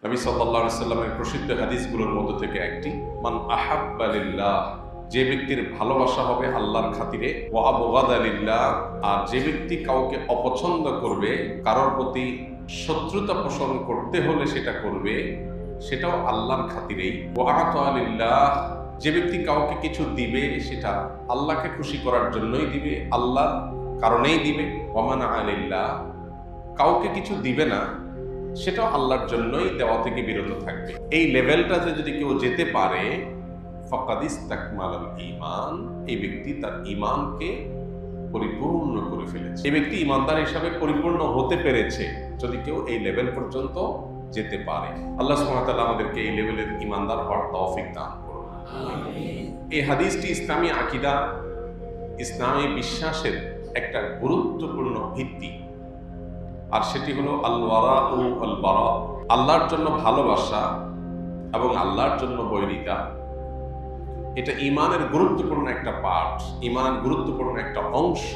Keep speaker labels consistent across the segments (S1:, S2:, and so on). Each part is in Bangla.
S1: নবী সাল্লাল্লাহু আলাইহি ওয়াসাল্লামের প্রসিদ্ধ হাদিসগুলোর মধ্যে থেকে একটি, মান আহাব্বা লিল্লাহ, যে ব্যক্তির ভালোবাসা হবে আল্লাহর খাতিরে, ওয়া আবগাদা লিল্লাহ, আর যে ব্যক্তি কাউকে অপছন্দ করবে, কারোর প্রতি শত্রুতা পোষণ করতে হলে সেটা করবে, সেটাও আল্লাহর খাতিরেই, ওয়া আতা লিল্লাহ, যে ব্যক্তি কাউকে কিছু দিবে সেটা আল্লাহকে খুশি করার জন্যই দিবে, আল্লাহর কারণেই দিবে, ওয়া মানা লিল্লাহ, কাউকে কিছু দিবে না সেটাও আল্লাহর জন্যই দেওয়া থেকে বিরত থাকবে। এই লেভেলটাতে যদি কেউ যেতে পারে, ফাকাদ ইসতাকমালাল ঈমান, এই ব্যক্তি তার ঈমানকে পরিপূর্ণ করে ফেলেছে। এই ব্যক্তি ঈমানদার হিসাবে পরিপূর্ণ হতে পেরেছে যদি কেউ এই লেভেল পর্যন্ত যেতে পারে। আল্লাহ সুবহানাহু ওয়া তাআলা আমাদেরকে এই লেভেলের ঈমানদার হওয়ার তৌফিক দান করুন। এই হাদিসটি ইসলামী আকীদা, ইসলামী বিশ্বাসের একটা গুরুত্বপূর্ণ ভিত্তি, আর সেটি হলো আল ওয়ারা ও আল বারা, আল্লাহর জন্য ভালোবাসা এবং আল্লাহর জন্য বৈরিতা। এটা ঈমানের গুরুত্বপূর্ণ একটা পার্ট, ঈমানের গুরুত্বপূর্ণ একটা অংশ।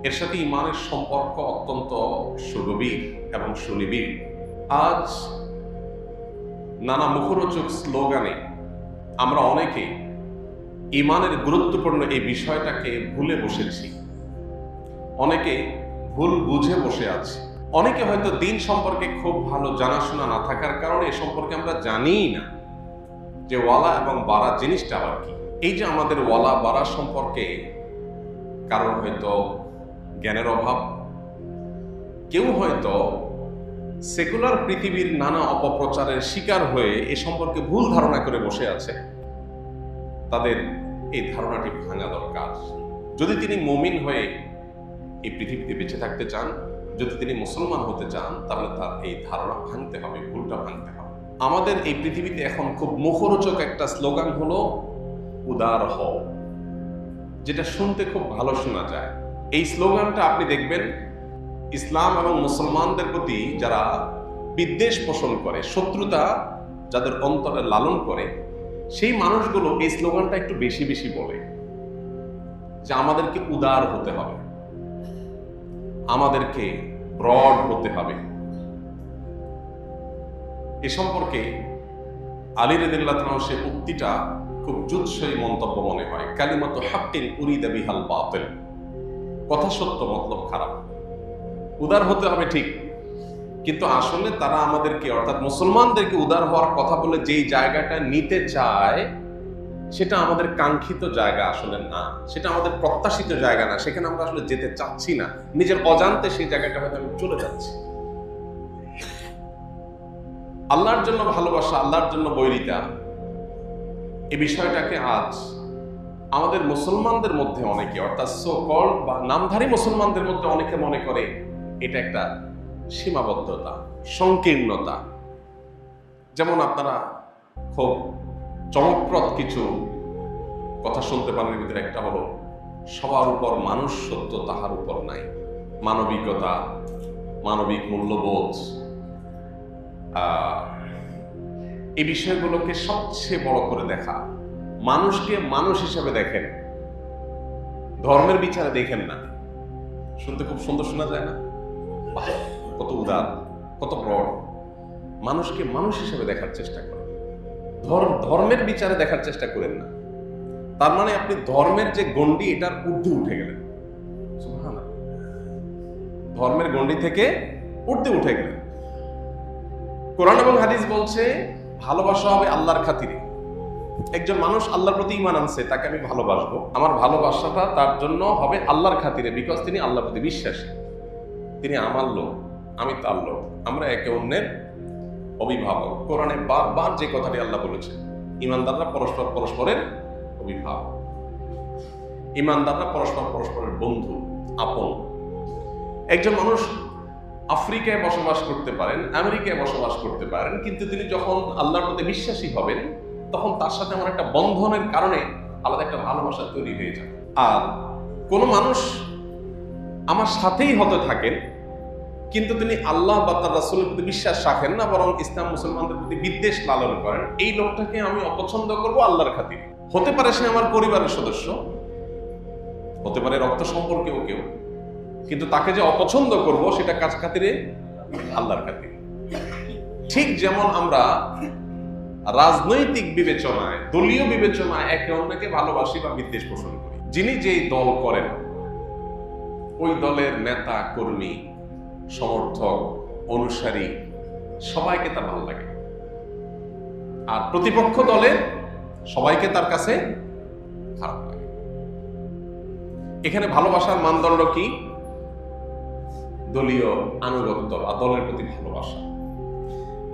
S1: এর সাথে ঈমানের সম্পর্ক অত্যন্ত সুগভীর এবং সুনিবিড়। আজ নানা মুখরোচক স্লোগানে আমরা অনেকে ঈমানের গুরুত্বপূর্ণ এই বিষয়টাকে ভুলে বসেছি, অনেকে ভুল বুঝে বসে আছে। অনেকে হয়তো দিন সম্পর্কে খুব ভালো জানাশোনা না থাকার কারণে এ সম্পর্কে আমরা জানিই না যে ওয়ালা এবং বারা জিনিসটা আবার কি। এই যে আমাদের ওয়ালা বারা সম্পর্কে কারণ হয়তো জ্ঞানের অভাব, কেউ হয়তো সেকুলার পৃথিবীর নানা অপপ্রচারের শিকার হয়ে এ সম্পর্কে ভুল ধারণা করে বসে আছে। তাদের এই ধারণাটি ভাঙা দরকার। যদি তিনি মুমিন হয়ে এই পৃথিবীতে বেঁচে থাকতে চান, যদি তিনি মুসলমান হতে চান, তাহলে তার এই ধারণা ভাঙতে হবে, ভুলটা ভাঙতে হবে। আমাদের এই পৃথিবীতে এখন খুব মুখরোচক একটা স্লোগান হলো উদার হও, যেটা শুনতে খুব ভালো শোনা যায়। এই স্লোগানটা আপনি দেখবেন ইসলাম এবং মুসলমানদের প্রতি যারা বিদ্বেষ পোষণ করে, শত্রুতা যাদের অন্তরে লালন করে, সেই মানুষগুলো এই স্লোগানটা একটু বেশি বেশি বলে যে আমাদেরকে উদার হতে হবে, আমাদেরকে ব্রড হতে হবে। এ সম্পর্কে আলী রাদিয়াল্লাহু তাআলা সে উক্তিটা খুব জুৎসই মন্তব্য মনে হয়। কালিমাতু হাক্কিন উরিদা বিহাল বাতিল, কথা সত্য মতলব খারাপ। উদার হতে হবে ঠিক, কিন্তু আসলে তারা আমাদেরকে অর্থাৎ মুসলমানদেরকে উদার হওয়ার কথা বলে যেই জায়গাটা নিতে চায় সেটা আমাদের কাঙ্ক্ষিত জায়গা আসলে না, সেটা আমাদের প্রত্যাশিত জায়গা না, সেখানে আমরা আসলে যেতে চাচ্ছি না। নিজের অজান্তে সেই জায়গাটা হয়তো আমি চলে যাচ্ছি। আল্লাহর জন্য ভালোবাসা, আল্লাহর জন্য বৈরিতা, এই বিষয়টাকে আজ আমাদের মুসলমানদের মধ্যে অনেকে, অর্থাৎ সো কল্ড বা নামধারী মুসলমানদের মধ্যে অনেকে মনে করে এটা একটা সীমাবদ্ধতা, সংকীর্ণতা। যেমন আপনারা খুব চমকপ্রদ কিছু কথা শুনতে পারেন, ভিতরে একটা হলো সবার উপর মানুষ সত্য, তাহার উপর নাই। মানবিকতা, মানবিক মূল্যবোধ, এই বিষয়গুলোকে সবচেয়ে বড় করে দেখা। মানুষকে মানুষ হিসেবে দেখেন, ধর্মের বিচারে দেখেন না। শুনতে খুব সুন্দর শোনা যায় না? কত উদার, কত ব্রড। মানুষকে মানুষ হিসেবে দেখার চেষ্টা করেন, ধর্মের বিচারে দেখার চেষ্টা করেন না। তার মানে আপনি ধর্মের যে গণ্ডি, এটার ঊর্ধ্বে উঠে গেলেন। সুবহানাল্লাহ, ধর্মের গণ্ডি থেকে ঊর্ধ্বে উঠে গেলেন। কোরআন এবং হাদিস বলছে ভালোবাসা হবে আল্লাহর খাতিরে। একজন মানুষ আল্লাহর প্রতি ঈমান আনছে, তাকে আমি ভালোবাসবো, আমার ভালোবাসাটা তার জন্য হবে আল্লাহর খাতিরে, বিকজ তিনি আল্লাহর প্রতি বিশ্বাসী, তিনি আমার লোক, আমি তার লোক, আমরা একে অন্যের অভিভাবক। কোরআনে বারবার যে কথাটি আল্লাহ বলেছে, ঈমানদাররা পরস্পর পরস্পরের অভিভাবক, ঈমানদাররা পরস্পর পরস্পরের বন্ধু, আপন। একজন মানুষ আফ্রিকায় বসবাস করতে পারেন, আমেরিকায় বসবাস করতে পারেন, কিন্তু তিনি যখন আল্লাহর প্রতি বিশ্বাসী হবেন, তখন তার সাথে আমার একটা বন্ধনের কারণে আলাদা একটা ভালোবাসা তৈরি হয়ে যাবে। আর কোন মানুষ আমার সাথেই হতে থাকেন, কিন্তু তিনি আল্লাহ বা তার রাসূলের প্রতি বিশ্বাস রাখেন না, বরং ইসলাম মুসলমানদের প্রতি বিদ্বেষ লালন করেন, এই লোকটাকে আমি অপছন্দ করব আল্লাহর খাতিরে। হতে পারে সে আমার পরিবারের সদস্য, হতে পারে রক্ত সম্পর্কেও কেউ, কিন্তু তাকে যে অপছন্দ করব সেটা কার খাতিরে? আল্লাহর খাতিরে। ঠিক যেমন আমরা রাজনৈতিক বিবেচনায়, দলীয় বিবেচনায় একে অন্যকে ভালোবাসি বা বিদ্বেষ পোষণ করি। যিনি যেই দল করেন ওই দলের নেতা কর্মী, সমর্থক, অনুসারী সবাইকে তার ভালো লাগে, আর প্রতিপক্ষ দলের সবাইকে তার কাছে খারাপ লাগে। এখানে ভালোবাসার মানদণ্ড কি? দলীয় আনুগত্য বা দলের প্রতি ভালোবাসা।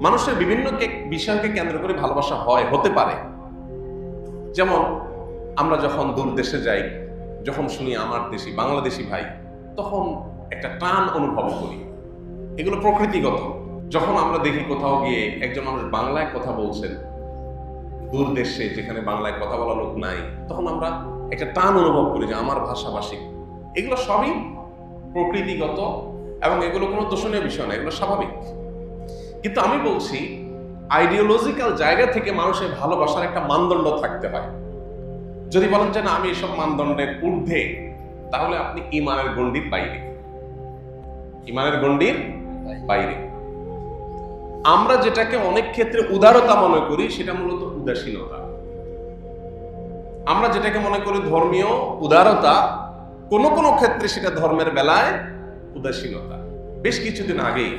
S1: মানুষের বিভিন্ন বিষয়কে কেন্দ্র করে ভালোবাসা হতে পারে। যেমন আমরা যখন দূর দেশে যাই, যখন শুনি আমার দেশি বাংলাদেশি ভাই, তখন একটা টান অনুভব করি। এগুলো প্রকৃতিগত। যখন আমরা দেখি কোথাও গিয়ে একজন মানুষ বাংলায় কথা বলছেন, দূর দেশে যেখানে বাংলায় কথা বলা লোক নাই, তখন আমরা একটা টান অনুভব করি যে আমার ভাষাভাষী। এগুলো সবই প্রকৃতিগত এবং এগুলো কোনো দোষণীয় বিষয় না, এগুলো স্বাভাবিক। কিন্তু আমি বলছি আইডিওলজিক্যাল জায়গা থেকে মানুষের ভালোবাসার একটা মানদণ্ড থাকতে হয়। যদি বলেন যে না আমি এসব মানদণ্ডের ঊর্ধ্বে, তাহলে আপনি ঈমানের গণ্ডির বাইরে। ঈমানের গণ্ডির বাইরে। আমরা যেটাকে অনেক ক্ষেত্রে উদারতা মনে করি সেটা মূলত উদাসীনতা। আমরা যেটাকে মনে করি ধর্মীয় উদারতা, কোনো কোনো ক্ষেত্রে সেটা ধর্মের বেলায় উদাসীনতা। বেশ কিছুদিন আগেই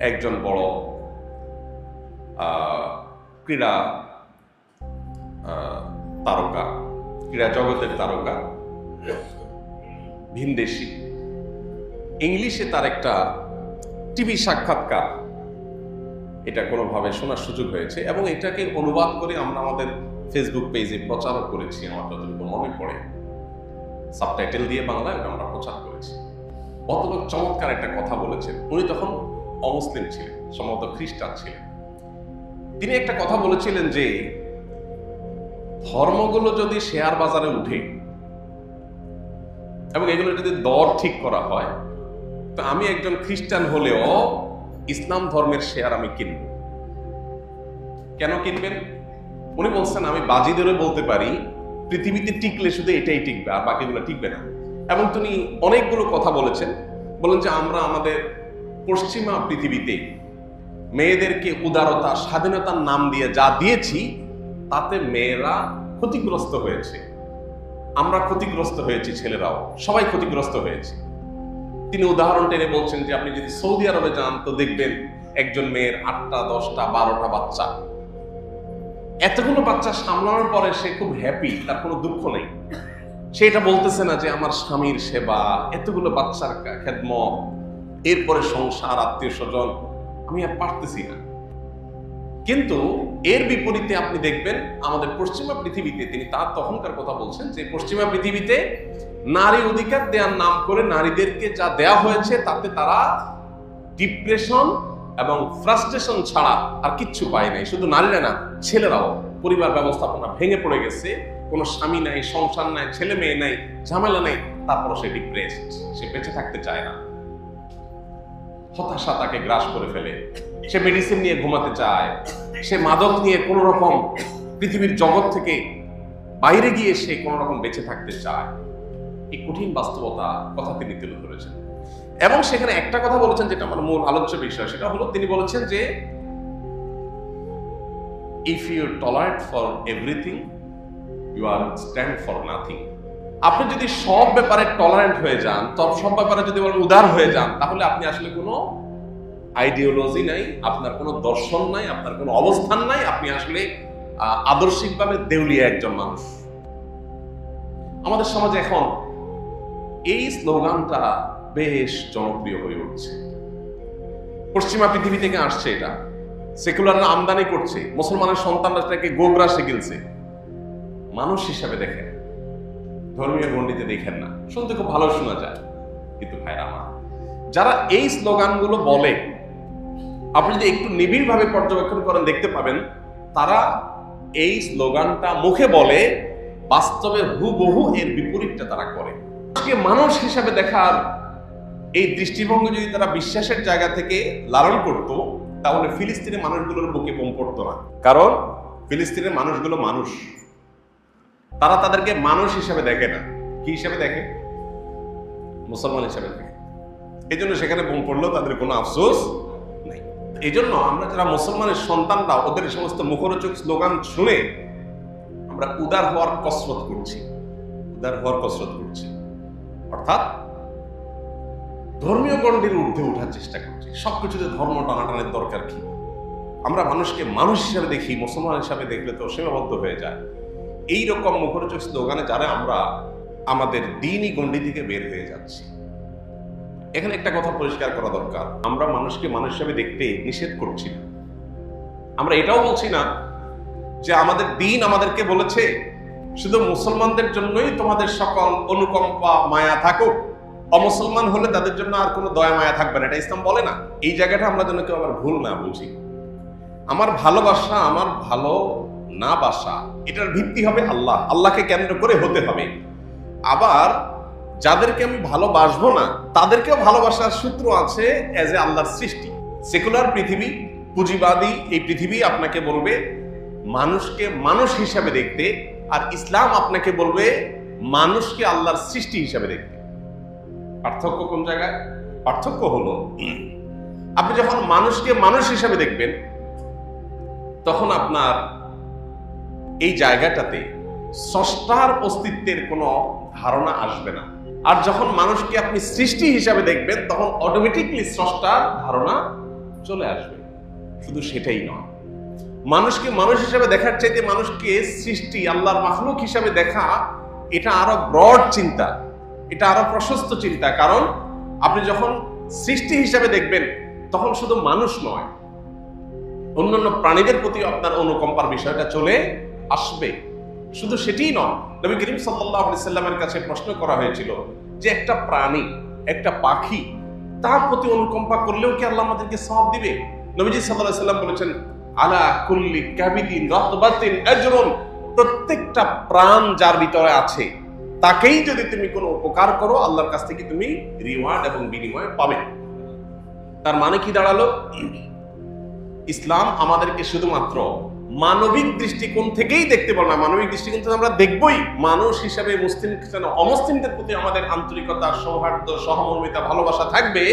S1: একজন বড় ক্রীড়া তারকা, ক্রীড়া জগতের তারকা, ভিনদেশী, ইংলিশে তার একটা টিভি সাক্ষাৎকার, এটা কোনোভাবে শোনার সুযোগ হয়েছে এবং এটাকে অনুবাদ করে আমরা আমাদের ফেসবুক পেজে প্রচারও করেছি। আমার যতটুকু মনে পড়ে সাবটাইটেল দিয়ে বাংলায় আমরা প্রচার করেছি। অতলোক চমৎকার একটা কথা বলেছেন। উনি তখন অমুসলিম ছিলেন, সম্ভবত খ্রিস্টান ছিলেন। তিনি একটা কথা বলেছিলেন যে ধর্মগুলো যদি শেয়ার বাজারে উঠে এবং এগুলো যদি দর ঠিক করা হয়, তো আমি একজন খ্রিস্টান হলেও ইসলাম ধর্মের শেয়ার আমি কিনব। কেন কিনবেন? উনি বলছেন আমি বাজি ধরে বলতে পারি পৃথিবীতে টিকলে শুধু এটাই টিকবে, আর বাকিগুলো টিকবে না। এবং তিনি অনেকগুলো কথা বলেছেন। বলেন যে আমরা আমাদের পশ্চিমা পৃথিবীতে মেয়েদেরকে উদারতা, স্বাধীনতার নাম দিয়ে যা দিয়েছি, তাতে মেয়েরা ক্ষতিগ্রস্ত হয়েছে। আমরা ক্ষতিগ্রস্ত হয়েছি, ছেলেরাও সবাই ক্ষতিগ্রস্ত হয়েছে। তিনি উদাহরণ টেনে বলছেন যে আপনি যদি সৌদি আরবে যান তো দেখবেন একজন মেয়ের 8টা, 10টা, 12টা বাচ্চা। এতগুলো বাচ্চা সামলানোর পরে সে খুব হ্যাপি, তার কোনো দুঃখ নেই। সে এটা বলতেছে না যে আমার স্বামীর সেবা, এতগুলো বাচ্চার খেদমত, এরপরে সংসার, আত্মীয় স্বজন, আমি আর পারতেছি না। কিন্তু এর বিপরীতে আপনি দেখবেন আমাদের পশ্চিমা পৃথিবীতে, তিনি তার তখনকার কথা বলছেন যে পশ্চিমা পৃথিবীতে নারী অধিকার দেওয়ার নাম করে নারীদেরকে যা দেয়া হয়েছে তাতে তারা ডিপ্রেশন এবং ফ্রাস্ট্রেশন ছাড়া আর কিচ্ছু পায় নাই। শুধু নারীরা না, ছেলেরাও পরিবার ব্যবস্থাপনা ভেঙে পড়ে গেছে, কোনো স্বামী নাই, সংসার নাই, ছেলে মেয়ে নাই, ঝামেলা নাই, তারপরও সে ডিপ্রেসড, সে বেঁচে থাকতে চায় না। হতাশা তাকে গ্রাস করে ফেলে, সে মেডিসিন নিয়ে ঘুমাতে চায়, সে মাদক নিয়ে কোন রকম পৃথিবীর জগৎ থেকে বাইরে গিয়ে সে কোন রকম বেঁচে থাকতে চায়। এই কঠিন বাস্তবতা কথা তিনি তুলে ধরেছেন এবং সেখানে একটা কথা বলেছেন যেটা আমার মূল আলোচ্য বিষয়, সেটা হলো তিনি বলেছেন যে if you tolerate for everything you are stand for nothing. আপনি যদি সব ব্যাপারে টলারেন্ট হয়ে যান, সব ব্যাপারে যদি উদার হয়ে যান, তাহলে আপনি আসলে কোনো আইডিওলজি নাই, আপনার কোনো দর্শন নাই, আপনার কোনো অবস্থান নাই, আপনি আসলে আদর্শিকভাবে দেউলিয়া একজন মানুষ। আমাদের সমাজে এখন এই স্লোগানটা বেশ জনপ্রিয় হয়ে উঠছে। পশ্চিমা পৃথিবী থেকে আসছে এটা, সেকুলাররা আমদানি করছে, মুসলমানের সন্তানরাকে গোবরা শিখেছে। মানুষ হিসাবে দেখেন, ধর্মীয় গণ্ডিতে দেখেন না। শুনতে খুব ভালো শোনা যায়, কিন্তু ভাইরা আমার, যারা এই স্লোগানগুলো বলে, আপনি যদি একটু নিবিড়ভাবে পর্যবেক্ষণ করেন দেখতে পাবেন তারা এই স্লোগানটা মুখে বলে, বাস্তবে হুবহু এর বিপরীতটা তারা করে। মানুষ হিসাবে দেখার এই দৃষ্টিভঙ্গি যদি তারা বিশ্বাসের জায়গা থেকে লালন করত, তাহলে ফিলিস্তিনের মানুষগুলোর বুকে বোম পড়তো না। কারণ ফিলিস্তিনের মানুষগুলো মানুষ, তারা তাদেরকে মানুষ হিসাবে দেখে না। কি হিসাবে দেখে? মুসলমান হিসাবে দেখে। এই জন্য সেখানে বোম পড়লেও তাদের কোনো আফসোস নেই। এই জন্য আমরা যারা মুসলমানের সন্তানরা ওদের সমস্ত মুখরোচক স্লোগান শুনে আমরা উদার হওয়ার কসরত করছি, অর্থাৎ ধর্মীয় গণ্ডির ঊর্ধ্বে ওঠার চেষ্টা করছি। সবকিছুতে ধর্ম টানাটানের দরকার কি? আমরা মানুষকে মানুষ হিসাবে দেখি, মুসলমান হিসাবে দেখলে তো সীমাবদ্ধ হয়ে যায়। এইরকম মুখরোচক স্লোগানে যারা আমরা আমাদের দ্বীনি গণ্ডি থেকে বের হয়ে যাচ্ছি। এখানে একটা কথা পরিষ্কার করা দরকার, আমরা মানুষকে মানুষ হিসাবে দেখতে নিষেধ করছি না। আমরা এটাও বলছি না যে আমাদের দ্বীন আমাদেরকে বলেছে শুধু মুসলমানদের জন্যই তোমাদের সকল অনুকম্পা মায়া থাকুক, অমুসলমান হলে তাদের জন্য আর কোনো দয়া মায়া থাকবে না, এটা ইসলাম বলে না। এই জায়গাটা আমরা যেন কেউ আবার ভুল না বুঝি। আমার ভালোবাসা, আমার ভালো না বাসা, এটার ভিত্তি হবে আল্লাহ, আল্লাহকে কেন্দ্র করে হতে হবে। আবার যাদেরকে আমি ভালোবাসবো না তাদেরকেও ভালোবাসার সূত্র আছে এজ এ আল্লাহর সৃষ্টি। সেকুলার পৃথিবী, পুঁজিবাদী এই পৃথিবী আপনাকে বলবে মানুষকে মানুষ হিসাবে দেখতে, আর ইসলাম আপনাকে বলবে মানুষকে আল্লাহর সৃষ্টি হিসাবে দেখতে। পার্থক্য কোন জায়গায়? পার্থক্য হলো আপনি যখন মানুষকে মানুষ হিসাবে দেখবেন তখন আপনার এই জায়গাটাতে স্রষ্টার অস্তিত্বের কোনো ধারণা আসবে না। আর যখন মানুষকে আপনি সৃষ্টি হিসাবে দেখবেন তখন অটোমেটিকলি স্রষ্টার ধারণা চলে আসবে। শুধু সেটাই নয়, মানুষকে মানুষ হিসাবে দেখার চাইতে মানুষকে সৃষ্টি আল্লাহর মাখলুক হিসাবে দেখা, এটা আরো ব্রড চিন্তা, এটা আরো প্রশস্ত চিন্তা। কারণ আপনি যখন সৃষ্টি হিসাবে দেখবেন তখন শুধু মানুষ নয়, অন্যান্য প্রাণীদের প্রতি আপনার অনুকম্পার বিষয়টা চলে আসবে। শুধু সেটাই নয়, নবী করিম সাল্লাল্লাহু আলাইহি সাল্লামের কাছে প্রশ্ন করা হয়েছিল যে একটা প্রাণী, একটা পাখি, তার প্রতি অনুকম্পা করলেও কি আল্লাহ আমাদেরকে সওয়াব দিবে? নবীজি সাল্লাল্লাহু আলাইহি সাল্লাম বলেছেন, আলা কুল্লি কাবিদিন রাতবাতিন আজরুন, প্রত্যেকটা প্রাণ যার ভিতরে আছে তাকেই যদি তুমি কোনো উপকার করো আল্লাহর কাছ থেকে তুমি রিওয়ার্ড এবং বিনিময় পাবে। তার মানে কি দাঁড়ালো? ইসলাম আমাদেরকে শুধুমাত্র মানবিক দৃষ্টিকোণ থেকেই দেখতে বলে না, মানবিক দৃষ্টিকোণ থেকে আমরা দেখবই মানুষ হিসাবে মুসলিম খ্রিস্টান অমুসলিমদের প্রতি আমাদের আন্তরিকতা, সৌহার্দ্য, সহমর্মিতা, ভালোবাসা থাকবে।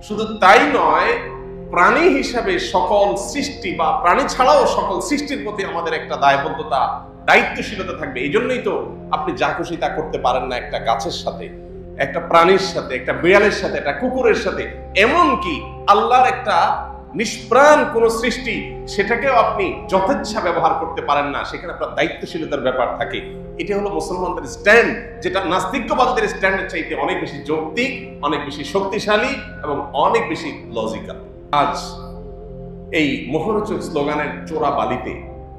S1: শুধু তাই নয়, প্রাণী হিসাবে সকল সৃষ্টি বা প্রাণী ছাড়াও সকল সৃষ্টির প্রতি আমাদের একটা দায়বদ্ধতা, দায়িত্বশীলতা থাকবে। এই জন্যই তো আপনি যা খুশি তা করতে পারেন না একটা গাছের সাথে, একটা প্রাণীর সাথে, একটা বিড়ালের সাথে, একটা কুকুরের সাথে। এমনকি আল্লাহর একটা নিষ্প্রাণ কোন সৃষ্টি, সেটাকেও আপনি যথেচ্ছা ব্যবহার করতে পারেন না, সেখানে আপনার দায়িত্বশীলতার ব্যাপার থাকে। এটা হলো মুসলমানদের স্ট্যান্ড, যেটা নাস্তিকবাদীদের স্ট্যান্ডের চাইতে অনেক বেশি যৌক্তিক, অনেক বেশি শক্তিশালী এবং অনেক বেশি লজিক্যাল। আজ এই মুখরোচক স্লোগানের চোরা বালিতে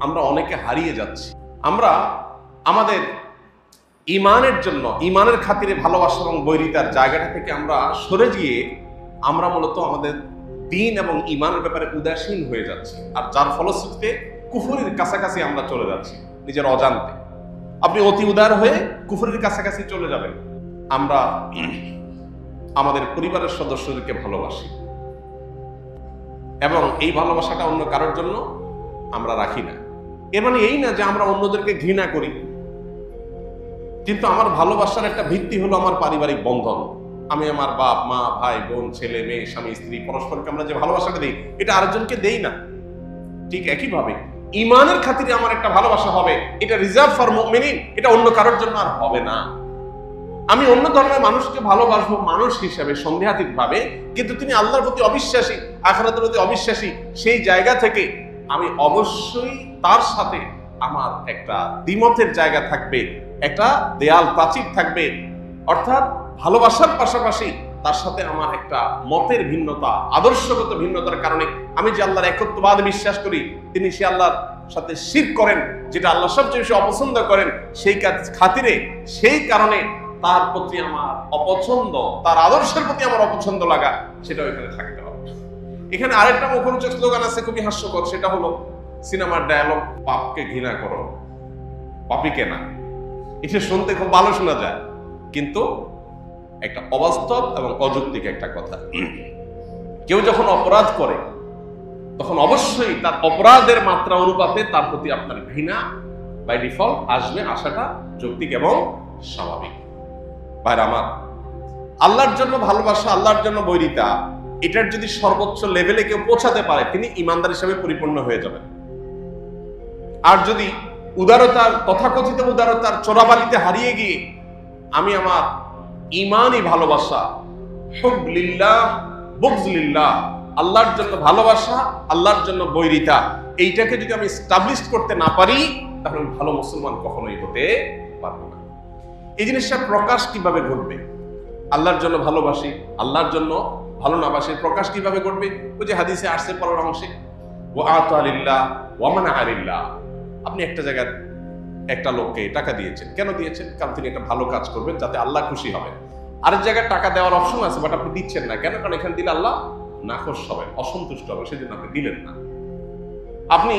S1: আমরা অনেকে হারিয়ে যাচ্ছি। আমরা আমাদের ইমানের জন্য, ইমানের খাতিরে ভালোবাসা এবং বৈরিতার জায়গাটা থেকে আমরা সরে গিয়ে আমরা মূলত আমাদের দ্বীন এবং ইমানের ব্যাপারে উদাসীন হয়ে যাচ্ছি। আর যার ফলশ্রুতিতে কুফরের কাছাকাছি আমরা চলে যাচ্ছি নিজের অজান্তে। আপনি অতি উদার হয়ে কুফরের কাছাকাছি চলে যাবেন। আমরা আমাদের পরিবারের সদস্যদেরকে ভালোবাসি এবং এই ভালোবাসাটা অন্য কারোর জন্য আমরা রাখি না। এর মানে এই না যে আমরা অন্যদেরকে ঘৃণা করি, কিন্তু আমার ভালোবাসার একটা ভিত্তি হলো আমার পারিবারিক বন্ধন। আমি আমার বাপ মা, ভাই বোন, ছেলে মেয়ে, স্বামী স্ত্রী, পরস্পরকে আমরা যে ভালোবাসাটা দিই এটা আরেকজনকে দেই না। ঠিক একইভাবে ইমানের খাতিরে আমার একটা ভালোবাসা হবে, এটা রিজার্ভ ফর মুমিনিন, এটা অন্য কারোর জন্য আর হবে না। আমি অন্য ধর্মের মানুষকে ভালোবাসবো মানুষ হিসেবে সন্দেহাতীত ভাবে, কিন্তু তিনি আল্লাহর প্রতি অবিশ্বাসী, আখিরাতের প্রতি অবিশ্বাসী, সেই জায়গা থেকে আমি অবশ্যই তার সাথে আমার একটা দ্বিমতের জায়গা থাকবে, একটা দেয়াল প্রাচীর থাকবে। অর্থাৎ ভালোবাসার পাশাপাশি তার সাথে আমার একটা মতের ভিন্নতা, আদর্শগত ভিন্নতার কারণে আমি যে আল্লাহর একত্ববাদে বিশ্বাস করি, তিনি সে আল্লাহর সাথে শিরক করেন, যেটা আল্লাহ সবচেয়ে বেশি অপছন্দ করেন, সেই খাতিরে, সেই কারণে তার প্রতি আমার অপছন্দ, তার আদর্শের প্রতি আমার অপছন্দ লাগা, সেটাও এখানে থাকতে হবে। এখানে আরেকটা মুখরোচক স্লোগান আছে, খুবই হাস্যকর। সেটা হলো সিনেমার ডায়ালগ, পাপকে ঘৃণা করো, পাপীকে না। এটা শুনতে খুব ভালো শোনা যায়, কিন্তু একটা অবাস্তব এবং অযৌক্তিক একটা কথা। কেউ যখন অপরাধ করে তখন অবশ্যই তার অপরাধের মাত্রা অনুপাতে তার প্রতি আপনার ঘৃণা বাই ডিফল্ট আসবে, আসাটা যৌক্তিক এবং স্বাভাবিক। ভাইরা আমার, আল্লাহর জন্য ভালোবাসা, আল্লাহর জন্য বৈরিতা, এটার যদি সর্বোচ্চ লেভেলে কেউ পৌঁছাতে পারে তিনি ইমানদার হিসেবে পরিপূর্ণ হয়ে যাবেন। আর যদি উদারতার, তথাকথিত উদারতার চোরাবালিতে হারিয়ে গিয়ে আমি আমার ইমানই ভালোবাসা, হুব লিল্লাহ বুগজ লিল্লাহ, আল্লাহর জন্য ভালোবাসা, আল্লাহর জন্য বৈরিতা, এইটাকে যদি আমি এস্টাবলিশ করতে না পারি তাহলে ভালো মুসলমান কখনোই হতে পারবো না। এই জিনিসটা প্রকাশ কিভাবে ঘটবে? আল্লাহর জন্য ভালোবাসি, আল্লাহর জন্য ভালো না বাসি, প্রকাশ কিভাবে ঘটবে? ওই যে হাদিসে আসছে পরের অংশে, ওয়া আতা লিল্লাহ ওয়া মানা লিল্লাহ। আপনি একটা জায়গায় একটা লোককে টাকা দিয়েছেন, কেন দিয়েছেন? কারণ তিনি একটা ভালো কাজ করবেন যাতে আল্লাহ খুশি হবেন। আরেক জায়গায় টাকা দেওয়ার অপশন আছে, বাট আপনি দিচ্ছেন না কেন? কারণ এখানে দিলে আল্লাহ নাখোশ হবেন, অসন্তুষ্ট হবেন, সেজন্য আপনি দিলেন না। আপনি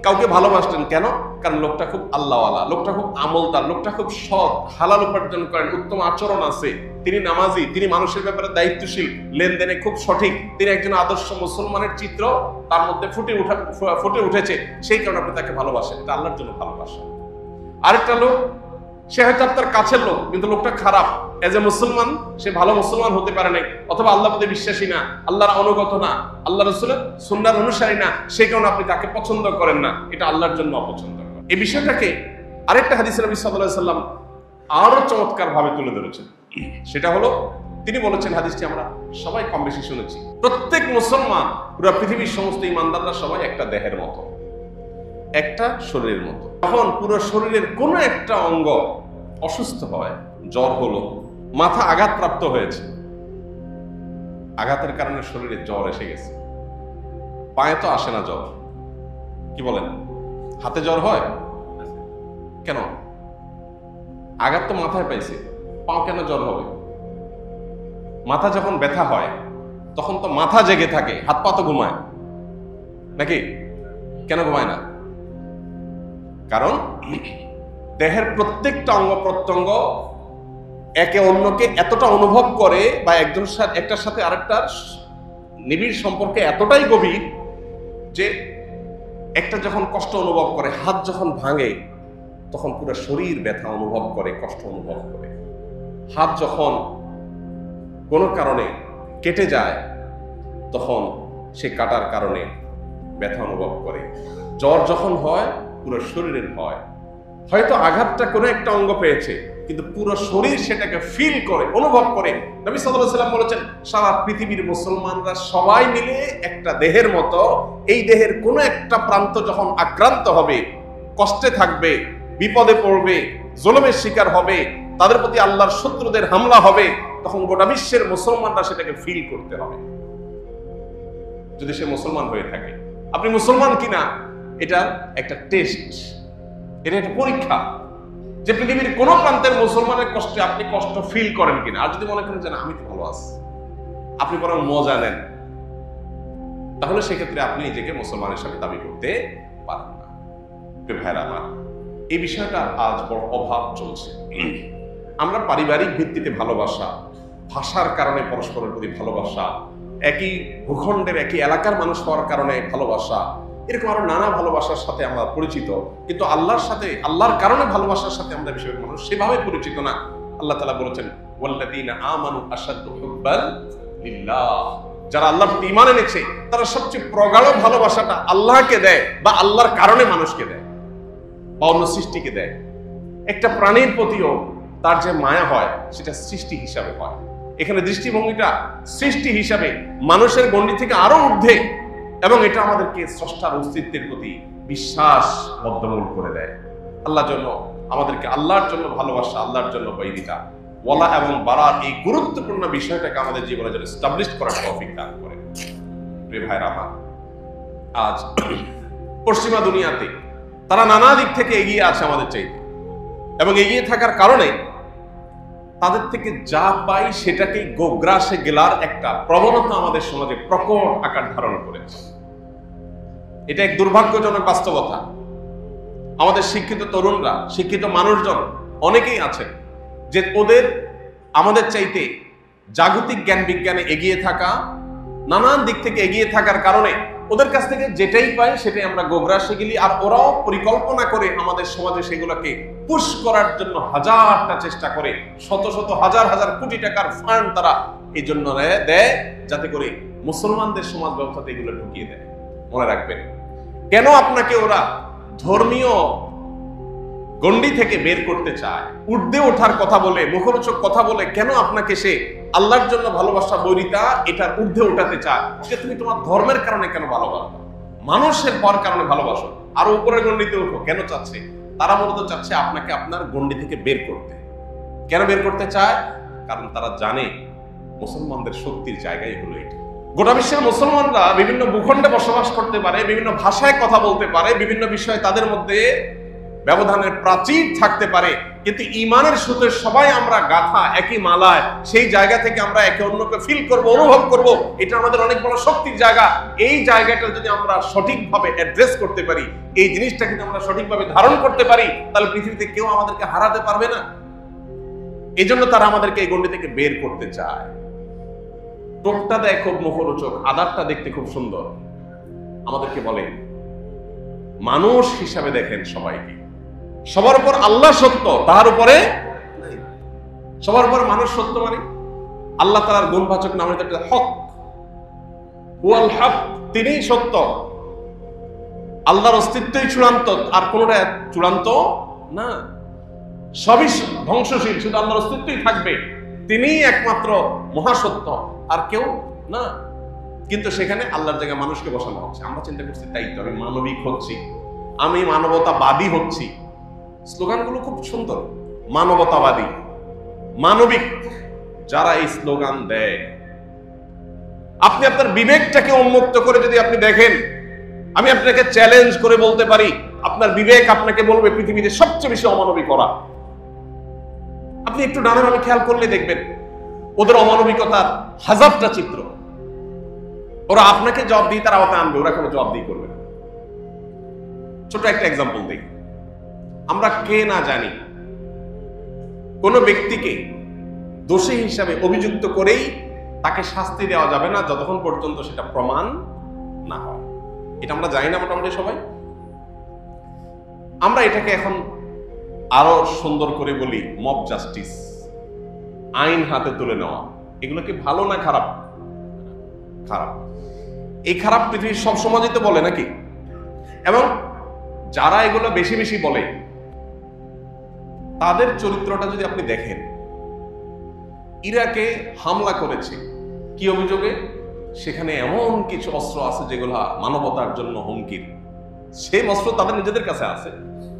S1: কাউকে ভালোবাসলেন কেন? কারণ লোকটা খুব আল্লাহওয়ালা, লোকটা খুব আমলদার, লোকটা খুব সৎ, হালাল উপার্জন করেন, উত্তম আচরণ আছে, তিনি নামাজি, তিনি মানুষের ব্যাপারে দায়িত্বশীল, লেনদেনে খুব সঠিক, তিনি একজন আদর্শ মুসলমানের চিত্র তার মধ্যে ফুটে উঠেছে, সেই কারণে আপনি তাকে ভালোবাসেন। এটা আল্লাহর জন্য ভালোবাসা। আরেকটা লোক, সে হয়তো আপনার কাছের লোক, কিন্তু লোকটা খারাপ, এজ এ মুসলমান সে ভালো মুসলমান হতে পারে নাই, অথবা আল্লাহ প্রতি বিশ্বাসী না, আল্লাহর অনুগত না, আল্লাহ রাসূলের সুন্নাহর অনুসারী না, সেই কারণে আপনি তাকে পছন্দ করেন না, এটা আল্লাহর জন্য অপছন্দ করেন। এই বিষয়টাকে আরেকটা হাদিসে নবী সাল্লাল্লাহু আলাইহি সাল্লাম আরো চমৎকার ভাবে তুলে ধরেছেন। সেটা হলো, তিনি বলেছেন, হাদিসটি আমরা সবাই কম বেশি শুনেছি, প্রত্যেক মুসলমান, পুরো পৃথিবীর সমস্ত ইমানদাররা সবাই একটা দেহের মতো, একটা শরীরের মতো। যখন পুরো শরীরের কোনো একটা অঙ্গ অসুস্থ হয়, জ্বর হলো, মাথা আঘাতপ্রাপ্ত হয়েছে, আঘাতের কারণে শরীরে জ্বর এসে গেছে, পায়ে তো আসে না জ্বর, কি বলেন? হাতে জ্বর হয় কেন? আঘাত তো মাথায় পাইছে, পাও কেন জ্বর হবে? মাথা যখন ব্যথা হয় তখন তো মাথা জেগে থাকে, হাত পা তো ঘুমায় নাকি? কেন ঘুমায় না? কারণ দেহের প্রত্যেকটা অঙ্গ প্রত্যঙ্গ একে অন্যকে এতটা অনুভব করে, বা একটার সাথে আরেকটার নিবিড় সম্পর্কে এতটাই গভীর যে একটা যখন কষ্ট অনুভব করে, হাত যখন ভাঙে তখন পুরো শরীর ব্যথা অনুভব করে, কষ্ট অনুভব করে। হাত যখন কোনো কারণে কেটে যায় তখন সে কাটার কারণে ব্যথা অনুভব করে। জ্বর যখন হয় পুরো শরীরের হয়, হয়তো আঘাতটা কোনো একটা অঙ্গ পেয়েছে কিন্তু পুরো শরীর সেটাকে ফিল করে, অনুভব করে। নবী সাল্লাল্লাহু আলাইহি ওয়াসাল্লাম বলেছেন, সারা পৃথিবীর মুসলমানরা সবাই মিলে একটা দেহের মতো, এই দেহের কোনো একটা প্রান্ত যখন আক্রান্ত হবে, কষ্টে থাকবে, বিপদে পড়বে, জুলুমের শিকার হবে, তাদের প্রতি আল্লাহর শত্রুদের হামলা হবে, তখন গোটা বিশ্বের মুসলমানরা সেটাকে ফিল করতে হবে। যদি সে মুসলমান হয়ে থাকে, আপনি মুসলমান কিনা এটা একটা টেস্ট, এটা একটা পরীক্ষা যে পৃথিবীর কোন প্রান্তের মুসলমানের কষ্টে আপনি কষ্ট ফিল করেন কিনা। আর যদি মনে করেন যে না আমি তো ভালো আছি, আপনি বরং মজা নেন, তাহলে সেক্ষেত্রে আপনি নিজেকে মুসলমান হিসেবে দাবি করতে পারেন না। ভাইরা আমার, এই বিষয়টা আজ বড় অভাব চলছে। আমরা পারিবারিক ভিত্তিতে ভালোবাসা, ভাষার কারণে পরস্পরের প্রতি ভালোবাসা, একই ভূখণ্ডের একই এলাকার মানুষ হওয়ার কারণে ভালোবাসা, এরকম আরো নানা ভালোবাসার সাথে আমরা পরিচিত, কিন্তু আল্লাহর সাথে, আল্লাহর কারণে ভালোবাসার সাথে আমরা বেশিরভাগ মানুষ সেভাবে পরিচিত না। আল্লাহ তাআলা বলেছেন, ওয়াল্লাযীনা আমানু আশাদ্দু হুব্বান লিল্লাহ, যারা আল্লাহর প্রতি ঈমান এনেছে তারা সবচেয়ে প্রগাঢ় ভালোবাসাটা আল্লাহকে দেয়, বা আল্লাহর কারণে মানুষকে দেয়, বা অন্য সৃষ্টিকে দেয়। একটা প্রাণীর প্রতিও তার যে মায়া হয় সেটা সৃষ্টি হিসাবে হয়। এখানে দৃষ্টিভঙ্গিটা সৃষ্টি হিসাবে মানুষের গণ্ডি থেকে আরো ঊর্ধ্বে, এবং এটা আমাদেরকে স্রষ্টার অস্তিত্বের প্রতি বিশ্বাস বদ্ধমূল করে দেয়। আল্লাহর জন্য আমাদেরকে, আল্লাহর জন্য ভালোবাসা, আল্লাহর জন্য বৈরিতা, ওয়ালা এবং বারার এই গুরুত্বপূর্ণ বিষয়টাকে আমাদের জীবনে যেন এস্টাবলিশ করার তৌফিক দান করে। প্রিয় ভাইরা আমার, আজ পশ্চিমা দুনিয়াতে তারা নানা দিক থেকে এগিয়ে আছে আমাদের চাইতে, এবং এগিয়ে থাকার কারণে তাদের থেকে যা পাই সেটাকেই গোগ্রাসে গেলার একটা প্রবণতা আমাদের সমাজে প্রকট আকার ধারণ করেছে। এটা এক দুর্ভাগ্যজনক বাস্তবতা। আমাদের শিক্ষিত তরুণরা, শিক্ষিত মানুষজন অনেকেই আছেন যে ওদের আমাদের চাইতে জাগতিক জ্ঞান বিজ্ঞানে এগিয়ে থাকা, নানান দিক থেকে এগিয়ে থাকার কারণে ওদের কাছ থেকে যেটাই পাই সেটাই আমরা গোগ্রাসে গেলি, আর ওরাও পরিকল্পনা করে আমাদের সমাজে সেগুলোকে পুশ করার জন্য হাজারটা চেষ্টা করে, শত শত হাজার হাজার কোটি টাকার ফান্ড তারা এই জন্য দেয়, যাতে করে মুসলমানদের সমাজ ব্যবস্থাতে এগুলো ঢুকিয়ে দেয়। মনে রাখবেন, কেন আপনাকে ওরা ধর্মীয় গণ্ডি থেকে বের করতে চায়, ঊর্ধ্বে ওঠার কথা বলে, মুখরোচক কথা বলে কেন আপনাকে সে আল্লাহর জন্য ভালোবাসা বৈরিতা এটার ঊর্ধ্বে ওঠাতে চায় যে তুমি তোমার ধর্মের কারণে কেন ভালোবাসো, মানুষের পর কারণে ভালোবাসো, আরো উপরের গণ্ডিতে ওঠো কেন চাচ্ছে? তারা মূলত চাচ্ছে আপনাকে আপনার গণ্ডি থেকে বের করতে। কেন বের করতে চায়? কারণ তারা জানে মুসলমানদের শক্তির জায়গায় হলো এটা। গোটা বিশ্বের মুসলমানরা বিভিন্ন ভূখণ্ডে বসবাস করতে পারে, বিভিন্ন ভাষায় কথা বলতে পারে, বিভিন্ন বিষয়ে তাদের মধ্যে ব্যবধানের প্রাচীর থাকতে পারে, কিন্তু ঈমানের সুতে সবাই আমরা গাথা একই মালায়। সেই জায়গা থেকে আমরা একে অন্যকে ফিল করব, অনুভব করব, এটা আমাদের অনেক বড় শক্তির জায়গা। এই জায়গাটা যদি আমরা সঠিকভাবে অ্যাড্রেস করতে পারি, এই জিনিসটা যদি আমরা সঠিকভাবে ধারণ করতে পারি, তাহলে পৃথিবীতে কেউ আমাদেরকে হারাতে পারবে না। এই জন্য তারা আমাদেরকে এই গণ্ডি থেকে বের করতে চায়। টোকটা দেয় খুব মুখরোচক, আদারটা দেখতে খুব সুন্দর। আমাদেরকে বলে মানুষ হিসাবে দেখেন সবাইকে, সবার উপর আল্লাহ সত্য, তার উপরে সবার উপর মানুষ সত্য। মানে আল্লাহ তাআলার গুণবাচক নাম হক, হুয়াল হক, তিনিই সত্য। আল্লাহর অস্তিত্বই চূড়ান্ত, আর কোনটা চূড়ান্ত না, সবই ধ্বংসশীল, শুধু আল্লাহর অস্তিত্বই থাকবে। তিনিই একমাত্র মহাসত্য, আর কেউ না। কিন্তু সেখানে আল্লাহর জায়গায় মানুষকে বসানো হচ্ছে। আমরা চিন্তা করছি তাই তো, আমি মানবিক হচ্ছি, আমি মানবতাবাদী হচ্ছি। স্লোগানগুলো খুব সুন্দর, মানবতাবাদী, মানবিক। যারা এই স্লোগান দেয়, আপনি আপনার বিবেকটাকে উন্মুক্ত করে যদি আপনি দেখেন, আমি আপনাকে চ্যালেঞ্জ করে বলতে পারি, আপনার বিবেক আপনাকে বলবে পৃথিবীতে সবচেয়ে বেশি অমানবিক ওরা। আপনি একটু ডানে বামে খেয়াল করলে দেখবেন ওদের অমানবিকতার হাজারটা চিত্র। ওরা আপনাকে জবাব দিয়ে তার আওতায় আনবে, ওরা কোনো জবাব দিয়ে করবে। ছোট একটা এক্সাম্পল দিই। আমরা কে না জানি কোন ব্যক্তিকে দোষী হিসাবে অভিযুক্ত করেই তাকে শাস্তি দেওয়া যাবে না যতক্ষণ পর্যন্ত সেটা প্রমাণ না হয়। এটা আমরা জানি না মোটামুটি সবাই। আমরা এটাকে এখন আরো সুন্দর করে বলি মব জাস্টিস, আইন হাতে তুলে নেওয়া। এগুলো কি ভালো না খারাপ? খারাপ। এই খারাপ পৃথিবীর সব সমাজই তো বলে নাকি? এবং যারা এগুলো বেশি বেশি বলে তাদের চরিত্রটা যদি আপনি দেখেন, ইরাকে হামলা করেছে কি অভিযোগে? সেখানে এমন কিছু অস্ত্র আছে যেগুলো মানবতার জন্য হুমকির। সেই অস্ত্র তাদের নিজেদের কাছে আছে,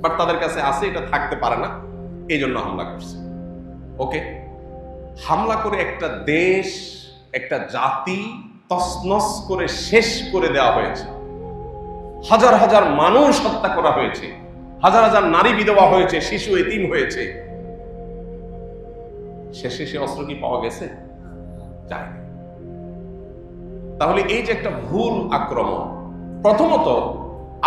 S1: বাট তাদের কাছে আছে, এটা থাকতে পারে না, এই জন্য হামলা করছে। ওকে, হামলা করে একটা দেশ, একটা জাতি তছনছ করে শেষ করে দেওয়া হয়েছে। হাজার হাজার মানুষ হত্যা করা হয়েছে, হাজার হাজার নারী বিধবা হয়েছে, শিশু এতিম হয়েছে। শেষে সে অস্ত্র কি পাওয়া গেছে? যায়নি। তাহলে এই যে একটা ভুল আক্রমণ, প্রথমত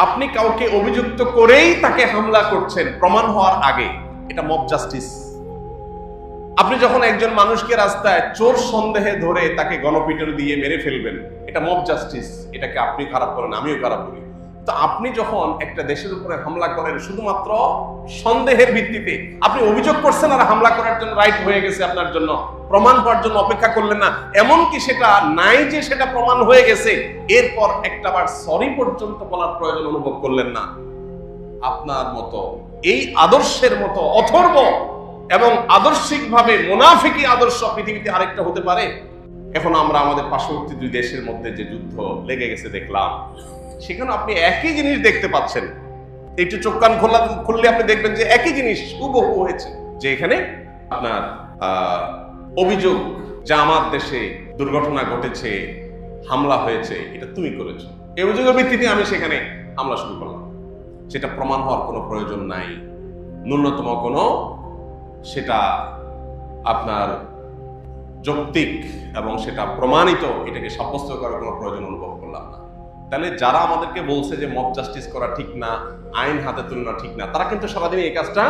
S1: আপনি কাউকে অভিযুক্ত করেই তাকে হামলা করছেন প্রমাণ হওয়ার আগে, এটা মব জাস্টিস। আপনি যখন একজন মানুষকে রাস্তায় চোর সন্দেহে ধরে তাকে গণপিটুনি দিয়ে মেরে ফেলবেন, এটা মব জাস্টিস। এটাকে আপনি খারাপ করেন, আমিও খারাপ করি। তো আপনি যখন একটা দেশের উপরে হামলা করেন শুধুমাত্র সন্দেহের ভিত্তিতে, আপনি অভিযোগ করছেন আর হামলা করার জন্য রাইট হয়ে গেছে আপনার জন্য, প্রমাণ হওয়ার জন্য অপেক্ষা করলেন না। এমনকি সেটা নাই যে সেটা প্রমাণ হয়ে গেছে, এরপর একটাবার সরি পর্যন্ত বলার প্রয়োজন অনুভব করলেন না। আপনার মতো এই আদর্শের মতো অথর্ব এবং আদর্শিকভাবে মুনাফিকি আদর্শ পৃথিবীতে আরেকটা হতে পারে? এখন আমরা আমাদের পার্শ্ববর্তী দুই দেশের মধ্যে যে যুদ্ধ লেগে গেছে দেখলাম, সেখানে আপনি একই জিনিস দেখতে পাচ্ছেন। একটু চোখ কান খুললে আপনি দেখবেন যে একই জিনিস হুবহু হয়েছে। যে এখানে আপনার অভিযোগ যে আমার দেশে দুর্ঘটনা ঘটেছে, হামলা হয়েছে, এটা তুমি করেছো, এই অভিযোগের ভিত্তিতে আমি সেখানে হামলা শুরু করলাম। সেটা প্রমাণ হওয়ার কোনো প্রয়োজন নাই, ন্যূনতম কোনো সেটা আপনার যৌক্তিক এবং সেটা প্রমাণিত, এটাকে সাব্যস্ত করার কোনো প্রয়োজন অনুভব করলাম না। তাহলে যারা আমাদেরকে বলছে যে মব জাস্টিস করা ঠিক না, আইন হাতে তুলে নেওয়া ঠিক না, তারা কিন্তু সারাদিন এই কাজটা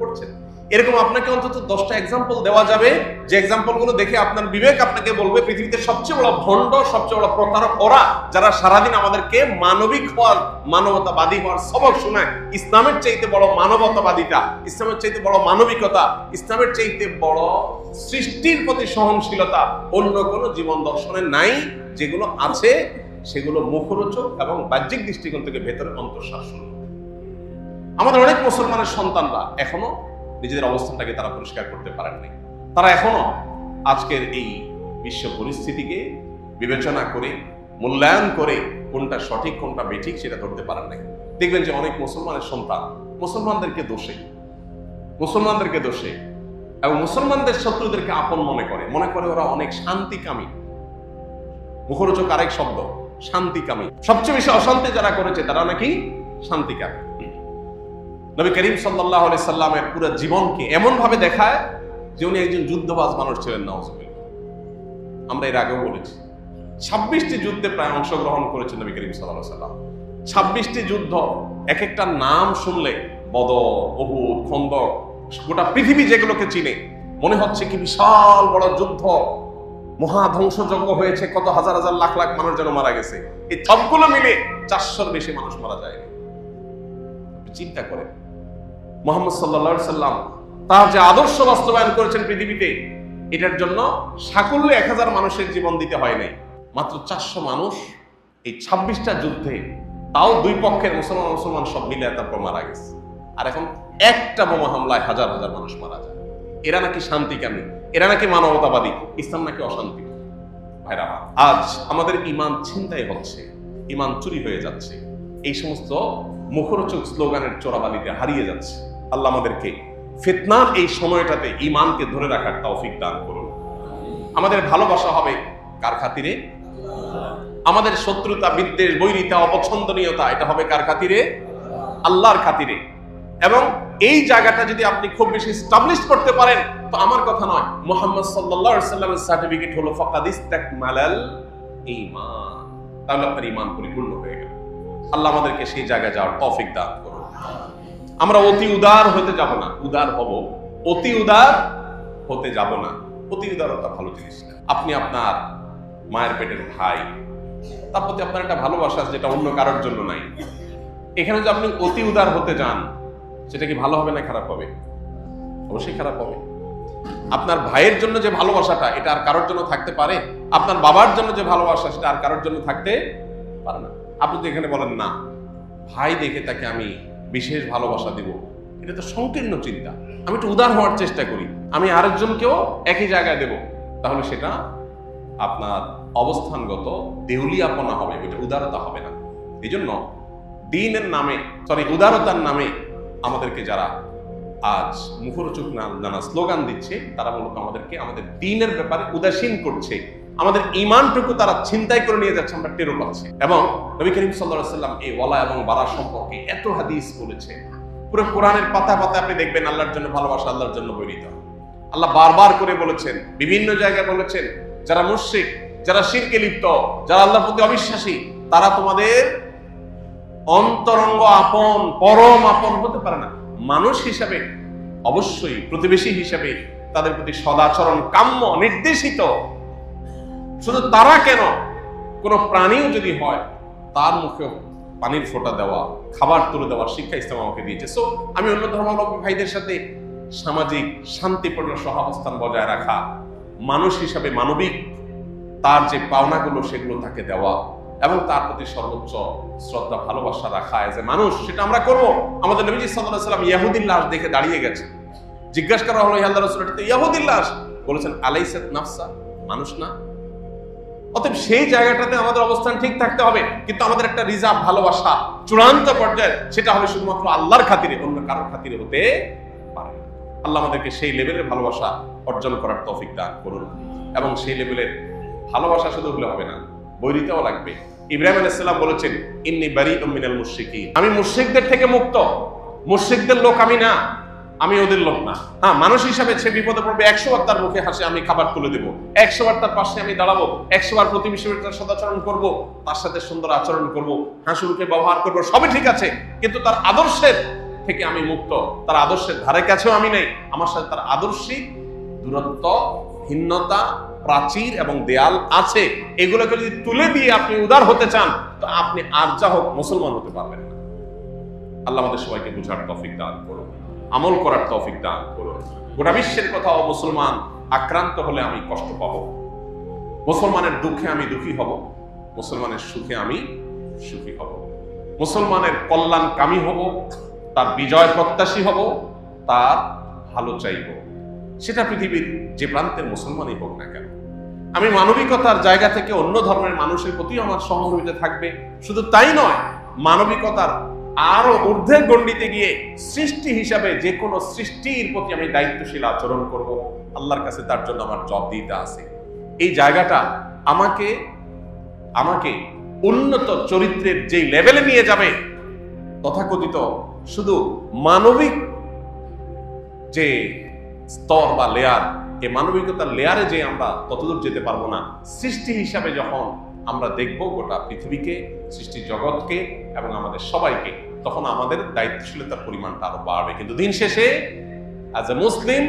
S1: করছেন। এরকম আপনাকে অন্তত 10টা এক্সাম্পল দেওয়া যাবে, যে এক্সাম্পল গুলো দেখে আপনার বিবেক আপনাকে বলবে পৃথিবীতে সবচেয়ে বড় ভণ্ড, সবচেয়ে বড় প্রতারক ওরা, যারা সারাদিন আমাদেরকে মানবিক হওয়ার, মানবতাবাদী হওয়ার সবক শোনায়। ইসলামের চাইতে বড় মানবতাবাদিতা, ইসলামের চাইতে বড় মানবিকতা, ইসলামের চাইতে বড় সৃষ্টির প্রতি সহনশীলতা অন্য কোনো জীবন দর্শনে নাই। যেগুলো আছে সেগুলো মুখরোচক এবং বাহ্যিক দৃষ্টিকোণ থেকে ভেতরে অন্তঃশাসন। আমাদের অনেক মুসলমানের সন্তানরা এখনো নিজেদের অবস্থানটাকে তারা পরিষ্কার করতে পারেননি। তারা এখনো আজকের এই বিশ্ব পরিস্থিতিকে বিবেচনা করে, মূল্যায়ন করে কোনটা সঠিক কোনটা বেঠিক সেটা ধরতে পারেন নাই। দেখবেন যে অনেক মুসলমানের সন্তান মুসলমানদেরকে দোষে এবং মুসলমানদের শত্রুদেরকে আপন মনে করে ওরা অনেক শান্তিকামী। মুখরোচক আরেক শব্দ, শান্তিকামী। সবচেয়ে বেশি অশান্তি যারা করেছে তারা নাকি শান্তিকামী। নবী করিম সাল্লাল্লাহু আলাইহি সাল্লামের পুরো জীবনকে এমন ভাবে দেখায় যে উনি একজন যুদ্ধবাজ মানুষ ছিলেন। নাউজুবিল্লাহ। আমরা এর আগেও বলেছি 26টি যুদ্ধে প্রায় অংশগ্রহণ করেছেন নবী করিম সাল্লাল্লাহু আলাইহি সাল্লাম। 26টি যুদ্ধ, এক একটা নাম শুনলে, বদর, উহুদ, খন্দক, গোটা পৃথিবী যেগুলোকে চিনে, মনে হচ্ছে কি বিশাল বড় যুদ্ধ, মহাধ্বংসযজ্ঞ হয়েছে, কত হাজার হাজার লাখ লাখ মানুষ যেন মারা গেছে। এই সবগুলো মিলে 400-র বেশি মানুষ মারা যায়। চিন্তা করেন, মুহাম্মদ সাল্লাল্লাহু আলাইহি সাল্লাম তার যে আদর্শ বাস্তবায়ন করেছেন পৃথিবীতে, এটার জন্য সাকুল্যে 1000 মানুষের জীবন দিতে হয় নাই, মাত্র 400 মানুষ এই 26টা যুদ্ধে, তাও দুই পক্ষের মুসলমান সব মিলে তারপর মারা গেছে। আর এখন একটা বোমা হামলায় হাজার হাজার মানুষ মারা যায়। এরা নাকি শান্তিকামী, এরা নাকি মানবতাবাদী, ইসলাম নাকি অশান্তি। ভাইরা, আজ আমাদের ঈমান ছিনতাই হচ্ছে, ঈমান চুরি হয়ে যাচ্ছে, এই সমস্ত মুখরোচক স্লোগানের চোরাবালিতে হারিয়ে যাচ্ছে। আল্লাহ আমাদেরকে ফিতনার এই সময়টাতে ঈমানকে ধরে রাখার তৌফিক দান করুন। আমাদের ভালোবাসা হবে কার খাতিরে? আমাদের শত্রুতা, বিদ্বেষ, বৈরিতা, অপছন্দনীয়তা, এটা হবে কার খাতিরে? আল্লাহর খাতিরে। এবং এই জায়গাটা যদি আপনি খুব বেশি এস্টাবলিশ করতে পারেন, তো আমার কথা নয়, মুহাম্মদ সাল্লাল্লাহু আলাইহি সাল্লামের সার্টিফিকেট হলো ফাকাদ ইসতাকমালাল ঈমান, তাহলে আপনার ঈমান পরিপূর্ণ হয়ে গেল। আল্লাহ আমাদেরকে সেই জায়গায় যাওয়ার তৌফিক দান করুন। আমরা অতি উদার হতে যাব না, উদার হব, অতি উদার হতে যাব না। অতি উদারতা ভালো জিনিস না। আপনি আপনার মায়ের পেটের ভাই, তার প্রতি আপনার একটা ভালোবাসা যেটা অন্য কারোর জন্য নাই। এখানে যদি আপনি অতি উদার হতে যান, সেটা কি ভালো হবে না খারাপ হবে? অবশ্যই খারাপ হবে। আপনার ভাইয়ের জন্য যে ভালোবাসাটা, এটা আর কারোর জন্য থাকতে পারে? আপনার বাবার জন্য যে ভালোবাসা, সেটা আর কারোর জন্য থাকতে পারে না। আপনি তো এখানে বলেন না, ভাই দেখে তাকে আমি বিশেষ ভালোবাসা দিব, এটা তো সংকীর্ণ চিন্তা। আমি একটু উদার হওয়ার চেষ্টা করি, আমি আরেকজনকেও একই জায়গায় দেব, তাহলে সেটা আপনার অবস্থানগত দেউলিয়াপনা হবে, এটা উদারতা হবে না। এই জন্য দ্বীনের নামে, উদারতার নামে আমাদেরকে যারা আজ মুখরোচক নানা স্লোগান দিচ্ছে, তারা মূলত আমাদেরকে আমাদের দ্বীনের ব্যাপারে উদাসীন করছে। আমাদের ঈমানটুকু তারা ছিনতাই করে নিয়ে যাচ্ছে, আমরা টেরও পাচ্ছি। এবং নবী করিম সাল্লাল্লাহু আলাইহি সাল্লাম এই ওয়ালা এবং বারা সম্পর্কে এত হাদিস বলেছে। পুরো কোরআনের পাতা পাতা আপনি দেখবেন আল্লাহর জন্য ভালোবাসা, আল্লাহর জন্য বৈরিতা। আল্লাহ বারবার করে বলেছেন, বিভিন্ন জায়গায় বলেছেন, যারা মুশরিক, যারা শিরকে লিপ্ত, যারা আল্লাহর প্রতি অবিশ্বাসী, তারা তোমাদের অন্তরঙ্গ আপন, পরম আপন হতে পারে না। মানুষ হিসাবে অবশ্যই, প্রতিবেশী হিসাবে তাদের প্রতি সদাচরণ কাম্য, নির্দেশিত। শুধু তারা কেন, কোন প্রাণীও যদি হয়, তার মুখে পানির ফোঁটা দেওয়া, খাবার তুলে দেওয়ার শিক্ষা ইসলাম আমাকে দিয়েছে। সো আমি অন্য ধর্মাবলম্বী ভাইদের সাথে সামাজিক শান্তিপূর্ণ সহাবস্থান বজায় রাখা, মানুষ হিসাবে মানবিক তার যে পাওনাগুলো সেগুলো তাকে দেওয়া, এবং তার প্রতি সর্বোচ্চ শ্রদ্ধা ভালোবাসা রাখা এজ এ মানুষ, সেটা আমরা করব। আমাদের নবীজি সাল্লাল্লাহু আলাইহি ওয়াসাল্লাম ইহুদীর লাশ দেখে দাঁড়িয়ে গেছে। জিজ্ঞাসা করা হলো, ইয়া আল্লাহর রাসূল, এটা তো ইহুদীর লাশ। বলেছেন, আলাইসাত নাফসা, মানুষ না? অতএব সেই জায়গাটাতে আমাদের অবস্থান ঠিক থাকতে হবে, কিন্তু আমাদের একটা রিজার্ভ ভালোবাসা চূড়ান্ত পর্যায়ে, সেটা হবে শুধুমাত্র আল্লাহর খাতিরে, অন্য কারোর খাতিরে হতে পারে না। আল্লাহ আমাদেরকে সেই লেভেলের ভালোবাসা অর্জন করার তৌফিক দান করুন। এবং সেই লেভেলের ভালোবাসা শুধু হলে হবে না, বৈরিতাও লাগবে। ইব্রাহিম আলাইহিস সালাম বলেছেন, ইন্নী বারীউম মিনাল মুশরিকিন, আমি মুশরিকদের থেকে মুক্ত। মুশরিকদের লোক আমি না, আমি ওদের লোক না। হ্যাঁ, মানুষ হিসাবে সে বিপদে পড়বে, 100 বার তার মুখে হাসি আমি খাবার তুলে দেবো, 100 বার তার পাশে আমি দাঁড়াবো, 100 বার প্রতিবেশীর সাথে সদাচরণ করব, তার সাথে সুন্দর আচরণ করব, হাসিমুখে ব্যবহার করব, সবই ঠিক আছে। কিন্তু তার আদর্শের থেকে আমি মুক্ত, তার আদর্শের ধারে কাছেও আমি নেই, আমার সাথে তার আদর্শিক দূরত্ব, ভিন্নতা, প্রাচীর এবং দেয়াল আছে। এগুলোকে যদি তুলে দিয়ে আপনি উদার হতে চান, তো আপনি আর যা হোক মুসলমান হতে পারবেন না। আল্লাহ আমাদের সবাইকে বুঝার তৌফিক দান করুন, আমল করার তৌফিক দান করুন। গোটা বিশ্বের কোথাও মুসলমান আক্রান্ত হলে আমি কষ্ট পাবো, মুসলমানের দুঃখে আমি দুঃখী হব, মুসলমানের সুখে আমি সুখী হব, মুসলমানের কল্যাণকামী হব, তার বিজয় প্রত্যাশী হব, তার ভালো চাইব, সেটা পৃথিবীর যে প্রান্তের মুসলমানই হোক না কেন। আমি মানবিকতার জায়গা থেকে অন্য ধর্মের মানুষের প্রতি আমার সহানুভূতি থাকবে। শুধু তাই নয়, মানবিকতার আরো ঊর্ধ্বের গণ্ডিতে গিয়ে সৃষ্টি হিসাবে যে কোনো সৃষ্টির প্রতি আমি দায়িত্বশীল আচরণ করব। আল্লাহর কাছে তার জন্য আমার জবাবদিহিতা আছে। এই জায়গাটা আমাকে আমাকে উন্নত চরিত্রের যে লেভেলে নিয়ে যাবে, তথাকথিত শুধু মানবিক যে স্তর বা লেয়ার, এই মানবিকতার লেয়ারে যে আমরা ততদূর যেতে পারবো না। সৃষ্টি হিসাবে যখন আমরা দেখব গোটা পৃথিবীকে, সৃষ্টি জগৎকে এবং আমাদের সবাইকে, তখন আমাদের দায়িত্বশীলতার পরিমাণটা আরো বাড়বে। কিন্তু দিন শেষে অ্যাজ এ মুসলিম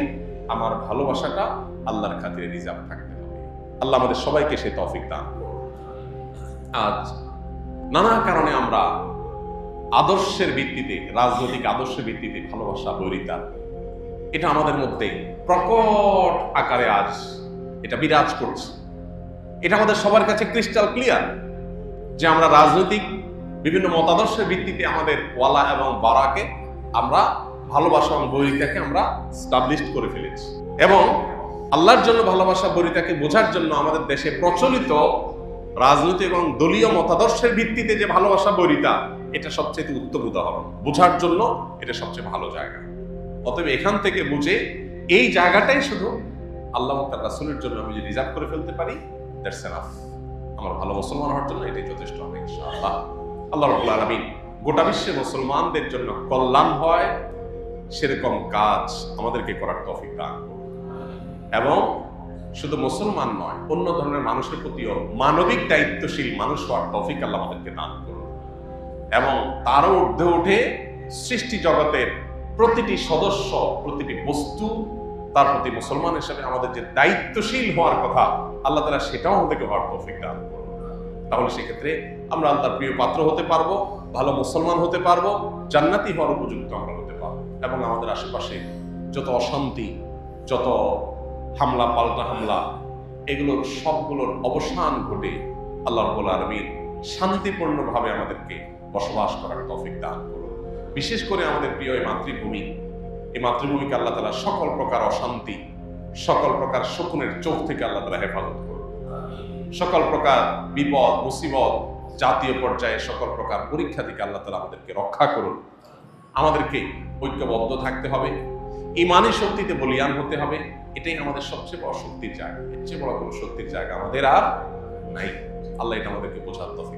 S1: আমার ভালোবাসাটা আল্লাহর খাতিরে রিজার্ভ থাকতে হবে। আল্লাহ আমাদের সবাইকে সে তৌফিক দান করুন। আজ নানা কারণে আমরা আদর্শের ভিত্তিতে, রাজনৈতিক আদর্শের ভিত্তিতে ভালোবাসা, বৈরিতা, এটা আমাদের মধ্যে প্রকট আকারে আজ এটা বিরাজ করছে। এটা আমাদের সবার কাছে ক্রিস্টাল ক্লিয়ার যে আমরা রাজনৈতিক বিভিন্ন মতাদর্শের ভিত্তিতে আমাদের ওয়ালা এবং বারাকে আমরা ভালোবাসা এবং বৈরিতাকে আমরা স্টাবলিশ করে ফেলেছি। এবং আল্লাহর জন্য ভালোবাসা, বৈরিতাকে বোঝার জন্য আমাদের দেশে প্রচলিত রাজনৈতিক এবং দলীয় মতাদর্শের ভিত্তিতে যে ভালোবাসা, বৈরিতা, এটা সবচেয়ে উত্তম উদাহরণ। বোঝার জন্য এটা সবচেয়ে ভালো জায়গা। অতএব এখান থেকে বুঝে এই জায়গাটাই শুধু আল্লাহ তার রাসূলের জন্য আমি যদি রিজার্ভ করে ফেলতে পারি, দ্যাটস এনাফ। আমার ভালো মুসলমান হওয়ার জন্য এটাই যথেষ্ট হবে ইনশাআল্লাহ। আল্লাহ রাব্বুল আলামিন গোটা বিশ্বে মুসলমানদের জন্য কল্যাণ হয় সেরকম কাজ আমাদেরকে করার তৌফিক দান করুন। এবং শুধু মুসলমান নয়, অন্য ধরনের মানুষের প্রতিও মানবিক দায়িত্বশীল মানুষ হওয়ার তৌফিক আল্লাহ আমাদেরকে দান করুন। এবং তারও ঊর্ধ্বে উঠে সৃষ্টি জগতের প্রতিটি সদস্য, প্রতিটি বস্তু, তার প্রতি মুসলমান হিসেবে আমাদের যে দায়িত্বশীল হওয়ার কথা, আল্লাহ তাআলা সেটাও আমাদেরকে হওয়ার তৌফিক দান করুন। তাহলে সেক্ষেত্রে আমরা আল্লাহর প্রিয় পাত্র হতে পারবো, ভালো মুসলমান হতে পারবো, জান্নাতি হওয়ার উপযুক্ত আমরা হতে পারবো। এবং আমাদের আশেপাশে যত অশান্তি, যত হামলা পাল্টা হামলা, এগুলোর সবগুলোর অবসান ঘটে আল্লাহ রাব্বুল আলামিন শান্তিপূর্ণভাবে আমাদেরকে বসবাস করার তৌফিক দান করুন। বিশেষ করে আমাদের প্রিয় এই মাতৃভূমি, এই মাতৃভূমিকে আল্লাহ তাআলা সকল প্রকার অশান্তি, সকল প্রকার শকুনের চোখ থেকে আল্লাহ তাআলা হেফাজত করুন। সকল প্রকার বিপদ, মুসিবত, জাতীয় পর্যায়ে সকল প্রকার পরীক্ষা থেকে আল্লাহ তাআলা আমাদেরকে রক্ষা করুন। আমাদেরকে ঐক্যবদ্ধ থাকতে হবে, ঈমানী শক্তিতে বলীয়ান হতে হবে। এটাই আমাদের সবচেয়ে বড় শক্তির জায়গা। এর চেয়ে বড় কোনো শক্তির জায়গা আমাদের আর নাই। আল্লাহ এটা আমাদেরকে বোঝার তৌফিক